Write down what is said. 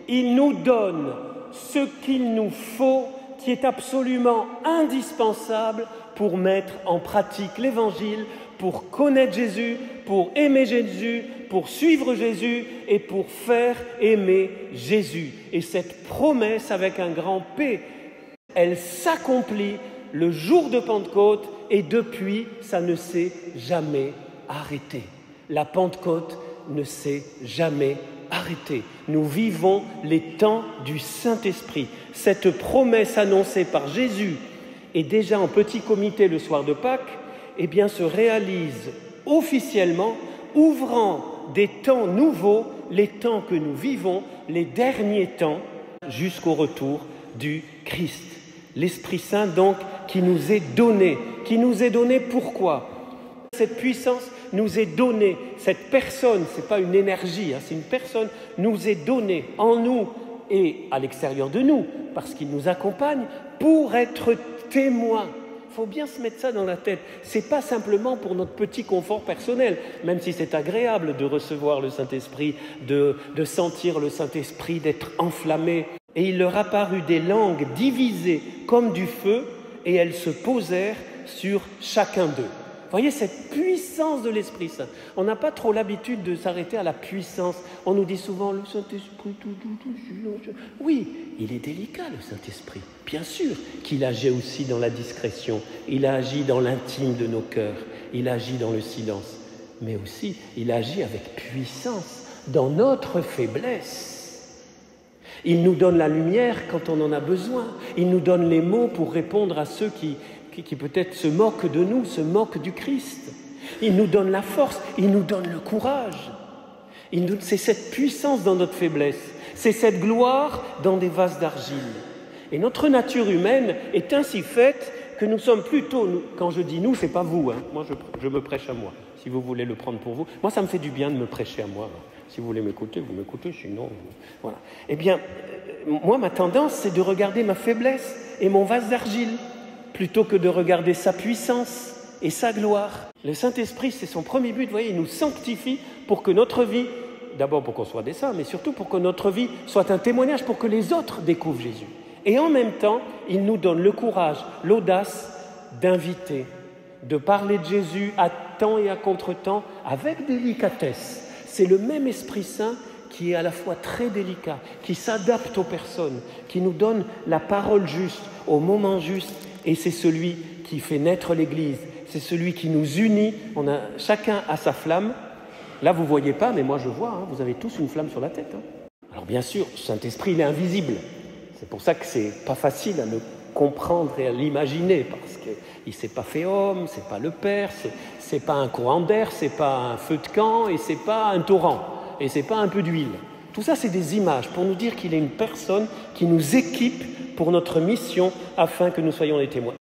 Il nous donne ce qu'il nous faut, qui est absolument indispensable pour mettre en pratique l'Évangile, pour connaître Jésus, pour aimer Jésus, pour suivre Jésus et pour faire aimer Jésus. Et cette promesse avec un grand P, elle s'accomplit le jour de Pentecôte et depuis, ça ne s'est jamais arrêté. La Pentecôte ne s'est jamais arrêtée. Nous vivons les temps du Saint-Esprit. Cette promesse annoncée par Jésus et déjà en petit comité le soir de Pâques, eh bien, se réalise officiellement, ouvrant des temps nouveaux, les temps que nous vivons, les derniers temps, jusqu'au retour du Christ. L'Esprit Saint, donc, qui nous est donné. Qui nous est donné pourquoi? Cette puissance nous est donnée. Cette personne, ce n'est pas une énergie, c'est une personne, nous est donnée en nous et à l'extérieur de nous, parce qu'il nous accompagne, pour être témoins. Il faut bien se mettre ça dans la tête. Ce n'est pas simplement pour notre petit confort personnel, même si c'est agréable de recevoir le Saint-Esprit, de sentir le Saint-Esprit, d'être enflammé. Et il leur apparut des langues divisées comme du feu, et elles se posèrent sur chacun d'eux. Voyez cette puissance de l'Esprit Saint. On n'a pas trop l'habitude de s'arrêter à la puissance. On nous dit souvent, le Saint-Esprit, tout. Oui, il est délicat, le Saint-Esprit. Bien sûr qu'il agit aussi dans la discrétion. Il agit dans l'intime de nos cœurs. Il agit dans le silence. Mais aussi, il agit avec puissance dans notre faiblesse. Il nous donne la lumière quand on en a besoin. Il nous donne les mots pour répondre à ceux qui peut-être se moquent de nous, se moquent du Christ. Il nous donne la force, il nous donne le courage. C'est cette puissance dans notre faiblesse, c'est cette gloire dans des vases d'argile. Et notre nature humaine est ainsi faite que nous sommes plutôt, quand je dis nous, c'est pas vous, moi je me prêche à moi, si vous voulez le prendre pour vous. Moi ça me fait du bien de me prêcher à moi. Si vous voulez m'écouter, vous m'écoutez, sinon, voilà. Eh bien, moi ma tendance c'est de regarder ma faiblesse et mon vase d'argile, plutôt que de regarder sa puissance et sa gloire. Le Saint-Esprit, c'est son premier but, vous voyez, il nous sanctifie pour que notre vie, d'abord pour qu'on soit des saints, mais surtout pour que notre vie soit un témoignage, pour que les autres découvrent Jésus. Et en même temps, il nous donne le courage, l'audace d'inviter, de parler de Jésus à temps et à contre-temps, avec délicatesse. C'est le même Esprit Saint qui est à la fois très délicat, qui s'adapte aux personnes, qui nous donne la parole juste, au moment juste. Et c'est celui qui fait naître l'Église, c'est celui qui nous unit. Chacun a sa flamme. Là, vous ne voyez pas, mais moi je vois, vous avez tous une flamme sur la tête. Alors bien sûr, le Saint-Esprit, il est invisible. C'est pour ça que ce n'est pas facile à le comprendre et à l'imaginer, parce qu'il ne s'est pas fait homme, ce n'est pas le Père, ce n'est pas un courant d'air, ce n'est pas un feu de camp, et ce n'est pas un torrent, et ce n'est pas un peu d'huile. Tout ça, c'est des images pour nous dire qu'il est une personne qui nous équipe pour notre mission afin que nous soyons des témoins.